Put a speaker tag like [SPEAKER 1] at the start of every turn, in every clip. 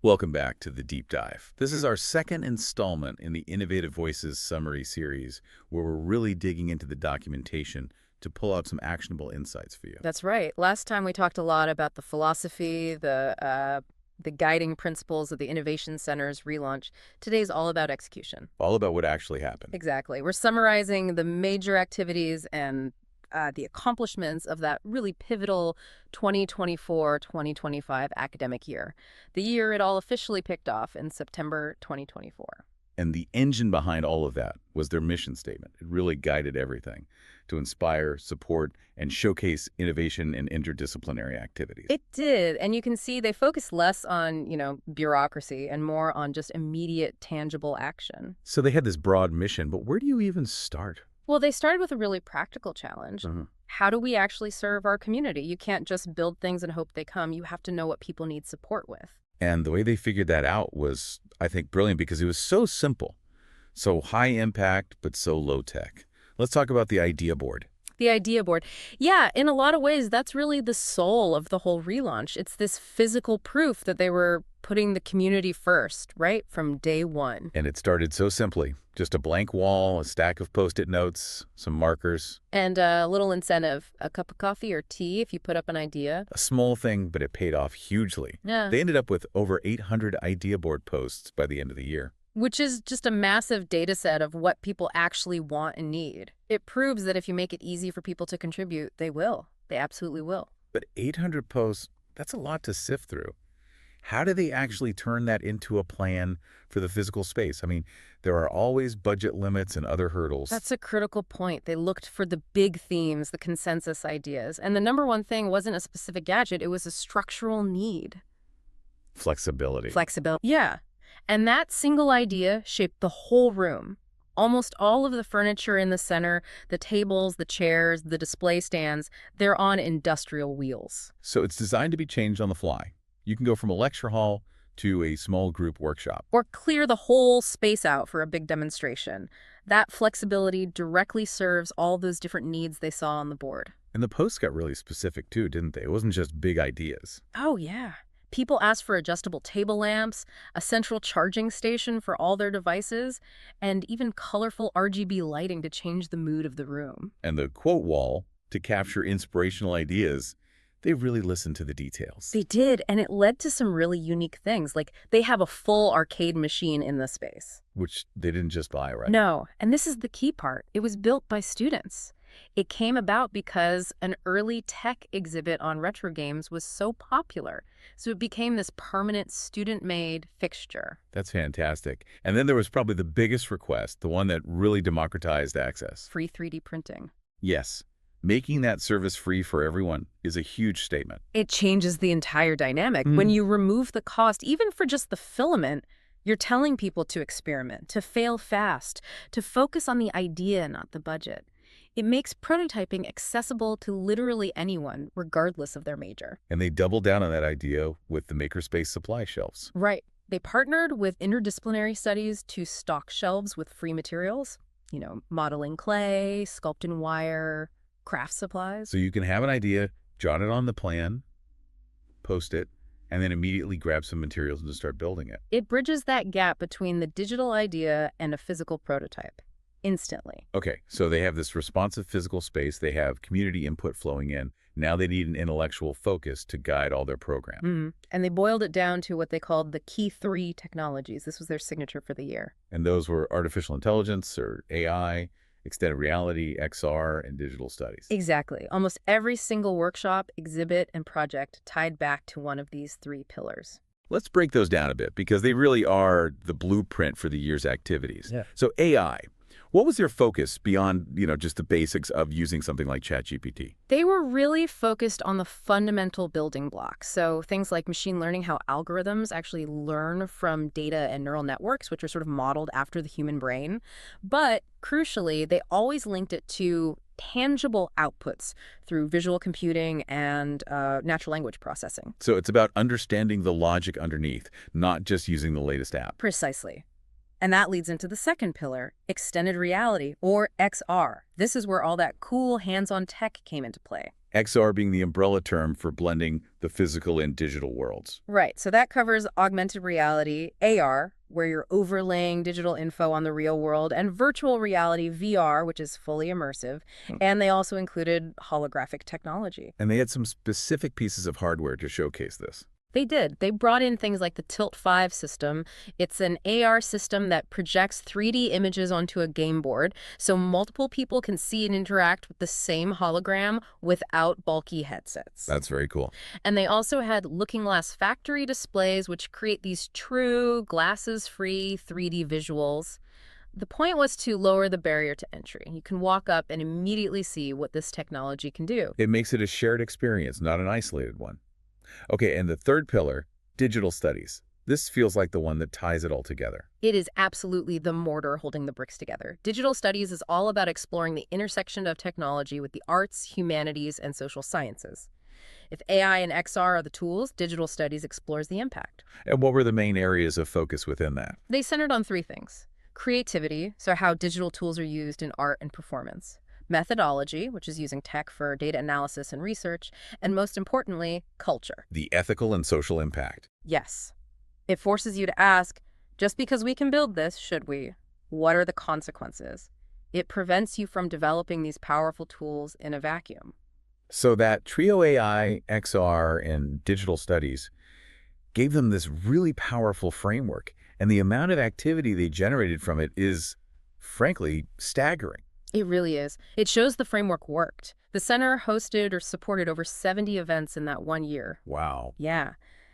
[SPEAKER 1] Welcome back to the Deep Dive. This is our second installment in the Innovative Voices Summary Series, where we're really digging into the documentation to pull out some actionable insights for you.
[SPEAKER 2] That's right. Last time we talked a lot about the philosophy, the guiding principles of the Innovation Center's relaunch. Today's all about execution.
[SPEAKER 1] All about what actually happened.
[SPEAKER 2] Exactly. We're summarizing the major activities and the accomplishments of that really pivotal 2024-2025 academic year. The year it all officially picked off in September 2024.
[SPEAKER 1] And the engine behind all of that was their mission statement. It really guided everything to inspire, support, and showcase innovation and interdisciplinary activities.
[SPEAKER 2] It did, and you can see they focused less on, bureaucracy and more on just immediate, tangible action.
[SPEAKER 1] So they had this broad mission, but where do you even start?
[SPEAKER 2] Well, they started with a really practical challenge.
[SPEAKER 1] Mhm.
[SPEAKER 2] How do we actually serve our community? You can't just build things and hope they come. You have to know what people need support with.
[SPEAKER 1] And the way they figured that out was, I think, brilliant because it was so simple, so high impact, but so low tech. Let's talk about the idea board.
[SPEAKER 2] The idea board. Yeah, in a lot of ways, that's really the soul of the whole relaunch. It's this physical proof that they were putting the community first, right, from day one.
[SPEAKER 1] And it started so simply. Just a blank wall, a stack of Post-it notes, some markers.
[SPEAKER 2] And a little incentive, a cup of coffee or tea if you put up an idea.
[SPEAKER 1] A small thing, but it paid off hugely.
[SPEAKER 2] Yeah.
[SPEAKER 1] They ended up with over 800 idea board posts by the end of the year.
[SPEAKER 2] Which is just a massive data set of what people actually want and need. It proves that if you make it easy for people to contribute, they will. They absolutely will.
[SPEAKER 1] But 800 posts, that's a lot to sift through. How do they actually turn that into a plan for the physical space? I mean, there are always budget limits and other hurdles.
[SPEAKER 2] That's a critical point. They looked for the big themes, the consensus ideas. And the number one thing wasn't a specific gadget, it was a structural need.
[SPEAKER 1] Flexibility.
[SPEAKER 2] Flexibility. Yeah. And that single idea shaped the whole room. Almost all of the furniture in the center, the tables, the chairs, the display stands, they're on industrial wheels.
[SPEAKER 1] So it's designed to be changed on the fly. You can go from a lecture hall to a small group workshop.
[SPEAKER 2] Or clear the whole space out for a big demonstration. That flexibility directly serves all those different needs they saw on the board.
[SPEAKER 1] And the posts got really specific too, didn't they? It wasn't just big ideas.
[SPEAKER 2] Oh, yeah. People asked for adjustable table lamps, a central charging station for all their devices, and even colorful RGB lighting to change the mood of the room.
[SPEAKER 1] And the quote wall to capture inspirational ideas, they really listened to the details.
[SPEAKER 2] They did, and it led to some really unique things, like they have a full arcade machine in the space.
[SPEAKER 1] Which they didn't just buy, right?
[SPEAKER 2] No, and this is the key part. It was built by students. It came about because an early tech exhibit on retro games was so popular. So it became this permanent student-made fixture.
[SPEAKER 1] That's fantastic. And then there was probably the biggest request, the one that really democratized access.
[SPEAKER 2] Free 3D printing.
[SPEAKER 1] Yes. Making that service free for everyone is a huge statement.
[SPEAKER 2] It changes the entire dynamic. When you remove the cost, even for just the filament, you're telling people to experiment, to fail fast, to focus on the idea, not the budget. It makes prototyping accessible to literally anyone, regardless of their major.
[SPEAKER 1] And they doubled down on that idea with the Makerspace supply shelves.
[SPEAKER 2] Right. They partnered with interdisciplinary studies to stock shelves with free materials, modeling clay, sculpting wire, craft supplies.
[SPEAKER 1] So you can have an idea, jot it on the plan, post it, and then immediately grab some materials and just start building it.
[SPEAKER 2] It bridges that gap between the digital idea and a physical prototype. Instantly.
[SPEAKER 1] Okay, so they have this responsive physical space. They have community input flowing in. Now they need an intellectual focus to guide all their program.
[SPEAKER 2] And they boiled it down to what they called the key 3 technologies. This was their signature for the year.
[SPEAKER 1] And those were artificial intelligence, or AI, extended reality, XR, and digital studies.
[SPEAKER 2] Exactly. Almost every single workshop, exhibit, and project tied back to one of these 3 pillars.
[SPEAKER 1] Let's break those down a bit because they really are the blueprint for the year's activities.
[SPEAKER 2] Yeah.
[SPEAKER 1] So AI. What was their focus beyond, just the basics of using something like ChatGPT?
[SPEAKER 2] They were really focused on the fundamental building blocks. So things like machine learning, how algorithms actually learn from data and neural networks, which are sort of modeled after the human brain. But crucially, they always linked it to tangible outputs through visual computing and natural language processing.
[SPEAKER 1] So it's about understanding the logic underneath, not just using the latest app.
[SPEAKER 2] Precisely. And that leads into the second pillar, extended reality, or XR. This is where all that cool hands-on tech came into play.
[SPEAKER 1] XR being the umbrella term for blending the physical and digital worlds.
[SPEAKER 2] Right, so that covers augmented reality, AR, where you're overlaying digital info on the real world, and virtual reality, VR, which is fully immersive.
[SPEAKER 1] Hmm.
[SPEAKER 2] And they also included holographic technology.
[SPEAKER 1] And they had some specific pieces of hardware to showcase this.
[SPEAKER 2] They did. They brought in things like the Tilt 5 system. It's an AR system that projects 3D images onto a game board, so multiple people can see and interact with the same hologram without bulky headsets.
[SPEAKER 1] That's very cool.
[SPEAKER 2] And they also had Looking Glass factory displays, which create these true glasses-free 3D visuals. The point was to lower the barrier to entry. You can walk up and immediately see what this technology can do.
[SPEAKER 1] It makes it a shared experience, not an isolated one. Okay, and the third pillar, digital studies. This feels like the one that ties it all together.
[SPEAKER 2] It is absolutely the mortar holding the bricks together. Digital studies is all about exploring the intersection of technology with the arts, humanities, and social sciences. If AI and XR are the tools, digital studies explores the impact.
[SPEAKER 1] And what were the main areas of focus within that?
[SPEAKER 2] They centered on three things: creativity, so how digital tools are used in art and performance; methodology, which is using tech for data analysis and research; and most importantly, culture.
[SPEAKER 1] The ethical and social impact.
[SPEAKER 2] Yes. It forces you to ask, just because we can build this, should we? What are the consequences? It prevents you from developing these powerful tools in a vacuum.
[SPEAKER 1] So that trio AI, XR, and digital studies gave them this really powerful framework, and the amount of activity they generated from it is, frankly, staggering.
[SPEAKER 2] It really is. It shows the framework worked. The center hosted or supported over 70 events in that 1 year.
[SPEAKER 1] Wow.
[SPEAKER 2] Yeah.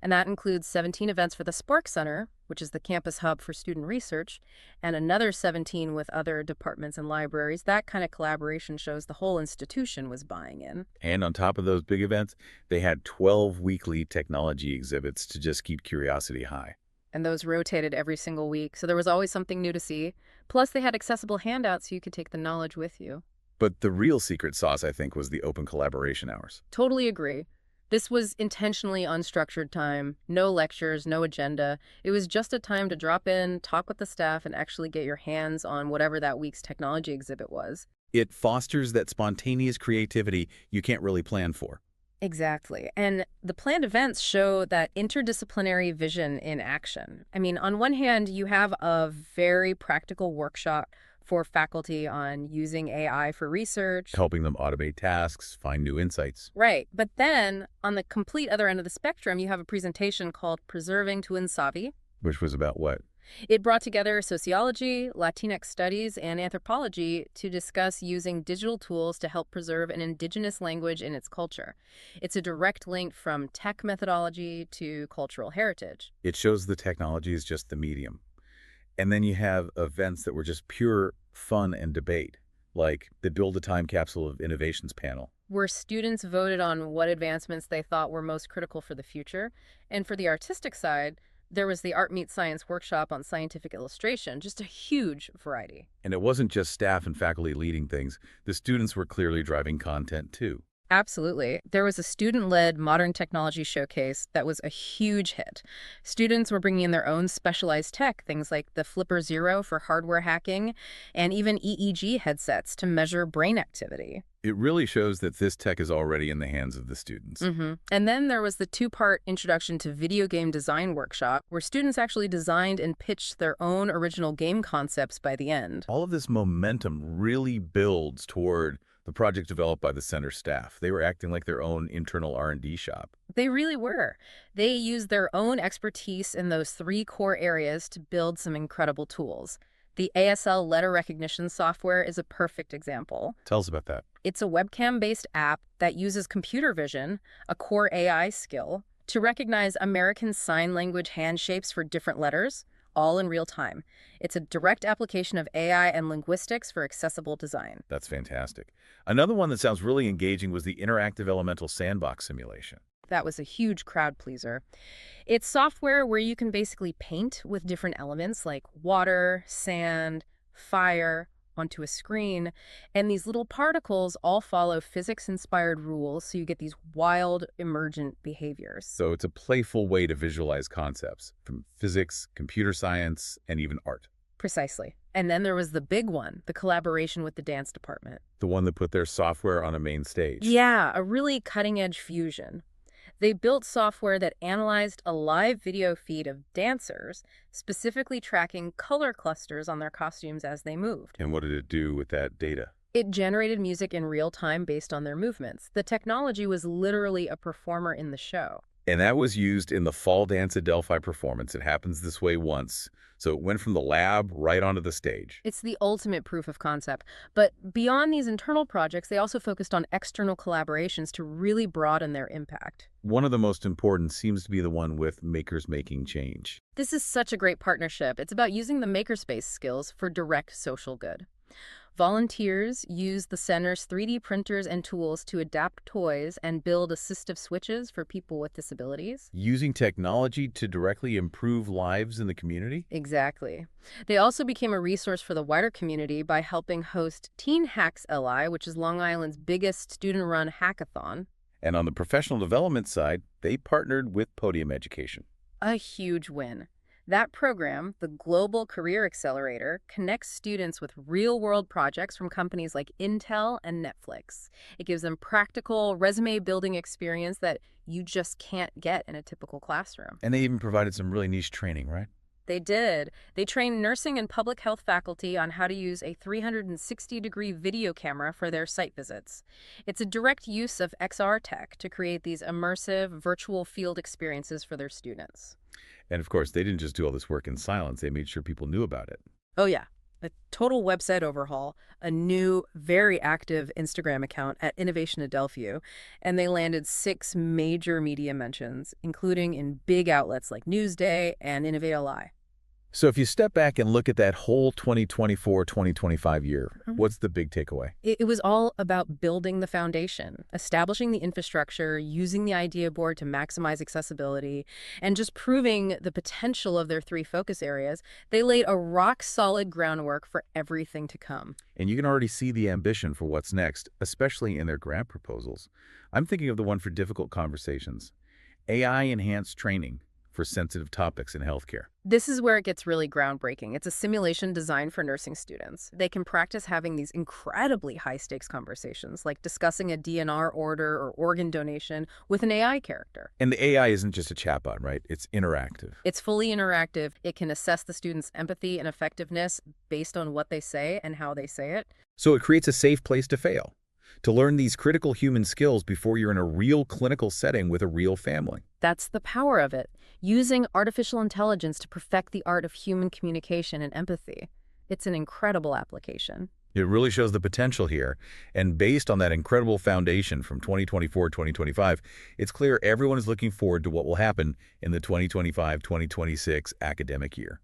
[SPEAKER 2] And that includes 17 events for the Spark Center, which is the campus hub for student research, and another 17 with other departments and libraries. That kind of collaboration shows the whole institution was buying in.
[SPEAKER 1] And on top of those big events, they had 12 weekly technology exhibits to just keep curiosity high.
[SPEAKER 2] And those rotated every single week, so there was always something new to see. Plus, they had accessible handouts so you could take the knowledge with you.
[SPEAKER 1] But the real secret sauce, I think, was the open collaboration hours.
[SPEAKER 2] Totally agree. This was intentionally unstructured time, no lectures, no agenda. It was just a time to drop in, talk with the staff, and actually get your hands on whatever that week's technology exhibit was.
[SPEAKER 1] It fosters that spontaneous creativity you can't really plan for.
[SPEAKER 2] Exactly. And the planned events show that interdisciplinary vision in action. I mean, on one hand, you have a very practical workshop for faculty on using AI for research.
[SPEAKER 1] Helping them automate tasks, find new insights.
[SPEAKER 2] Right. But then, on the complete other end of the spectrum, you have a presentation called Preserving Twin Savi.
[SPEAKER 1] Which was about what?
[SPEAKER 2] It brought together sociology, Latinx studies, and anthropology to discuss using digital tools to help preserve an indigenous language in its culture. It's a direct link from tech methodology to cultural heritage.
[SPEAKER 1] It shows the technology is just the medium. And then you have events that were just pure fun and debate, like the Build a Time Capsule of Innovations panel.
[SPEAKER 2] Where students voted on what advancements they thought were most critical for the future. And for the artistic side, there was the Art Meets Science workshop on scientific illustration, just a huge variety.
[SPEAKER 1] And it wasn't just staff and faculty leading things. The students were clearly driving content, too.
[SPEAKER 2] Absolutely. There was a student-led modern technology showcase that was a huge hit. Students were bringing in their own specialized tech, things like the Flipper Zero for hardware hacking, and even EEG headsets to measure brain activity.
[SPEAKER 1] It really shows that this tech is already in the hands of the students.
[SPEAKER 2] And then there was the two-part Introduction to Video Game Design workshop, where students actually designed and pitched their own original game concepts by the end.
[SPEAKER 1] All of this momentum really builds toward the project developed by the center staff. They were acting like their own internal R&D shop.
[SPEAKER 2] They really were. They used their own expertise in those three core areas to build some incredible tools. The ASL letter recognition software is a perfect example.
[SPEAKER 1] Tell us about that.
[SPEAKER 2] It's a webcam-based app that uses computer vision, a core AI skill, to recognize American Sign Language hand shapes for different letters, all in real time. It's a direct application of AI and linguistics for accessible design.
[SPEAKER 1] That's fantastic. Another one that sounds really engaging was the interactive elemental sandbox simulation.
[SPEAKER 2] That was a huge crowd pleaser. It's software where you can basically paint with different elements like water, sand, fire onto a screen, and these little particles all follow physics-inspired rules, so you get these wild, emergent behaviors.
[SPEAKER 1] So it's a playful way to visualize concepts from physics, computer science, and even art.
[SPEAKER 2] Precisely. And then there was the big one, the collaboration with the dance department.
[SPEAKER 1] The one that put their software on a main stage.
[SPEAKER 2] Yeah, a really cutting-edge fusion. They built software that analyzed a live video feed of dancers, specifically tracking color clusters on their costumes as they moved.
[SPEAKER 1] And what did it do with that data?
[SPEAKER 2] It generated music in real time based on their movements. The technology was literally a performer in the show.
[SPEAKER 1] And that was used in the Fall Dance Adelphi performance. It happens this way once. So it went from the lab right onto the stage.
[SPEAKER 2] It's the ultimate proof of concept. But beyond these internal projects, they also focused on external collaborations to really broaden their impact.
[SPEAKER 1] One of the most important seems to be the one with makers making change.
[SPEAKER 2] This is such a great partnership. It's about using the makerspace skills for direct social good. Volunteers use the center's 3D printers and tools to adapt toys and build assistive switches for people with disabilities.
[SPEAKER 1] Using technology to directly improve lives in the community?
[SPEAKER 2] Exactly. They also became a resource for the wider community by helping host Teen Hacks LI, which is Long Island's biggest student-run hackathon.
[SPEAKER 1] And on the professional development side, they partnered with Podium Education.
[SPEAKER 2] A huge win. That program, the Global Career Accelerator, connects students with real-world projects from companies like Intel and Netflix. It gives them practical, resume-building experience that you just can't get in a typical classroom.
[SPEAKER 1] And they even provided some really niche training, right?
[SPEAKER 2] They did. They trained nursing and public health faculty on how to use a 360-degree video camera for their site visits. It's a direct use of XR tech to create these immersive, virtual field experiences for their students.
[SPEAKER 1] And of course, they didn't just do all this work in silence. They made sure people knew about it.
[SPEAKER 2] Oh, yeah. A total website overhaul, a new, very active Instagram account at Innovation Adelphi, and they landed 6 major media mentions, including in big outlets like Newsday and Innovate LI.
[SPEAKER 1] So if you step back and look at that whole 2024-2025 year,
[SPEAKER 2] Mhm.
[SPEAKER 1] what's the big takeaway?
[SPEAKER 2] It was all about building the foundation, establishing the infrastructure, using the idea board to maximize accessibility, and just proving the potential of their 3 focus areas. They laid a rock-solid groundwork for everything to come.
[SPEAKER 1] And you can already see the ambition for what's next, especially in their grant proposals. I'm thinking of the one for difficult conversations. AI-enhanced training for sensitive topics in healthcare.
[SPEAKER 2] This is where it gets really groundbreaking. It's a simulation designed for nursing students. They can practice having these incredibly high-stakes conversations, like discussing a DNR order or organ donation with an AI character.
[SPEAKER 1] And the AI isn't just a chatbot, right? It's interactive.
[SPEAKER 2] It's fully interactive. It can assess the student's empathy and effectiveness based on what they say and how they say it.
[SPEAKER 1] So it creates a safe place to fail, to learn these critical human skills before you're in a real clinical setting with a real family.
[SPEAKER 2] That's the power of it, using artificial intelligence to perfect the art of human communication and empathy. It's an incredible application.
[SPEAKER 1] It really shows the potential here. And based on that incredible foundation from 2024-2025, it's clear everyone is looking forward to what will happen in the 2025-2026 academic year.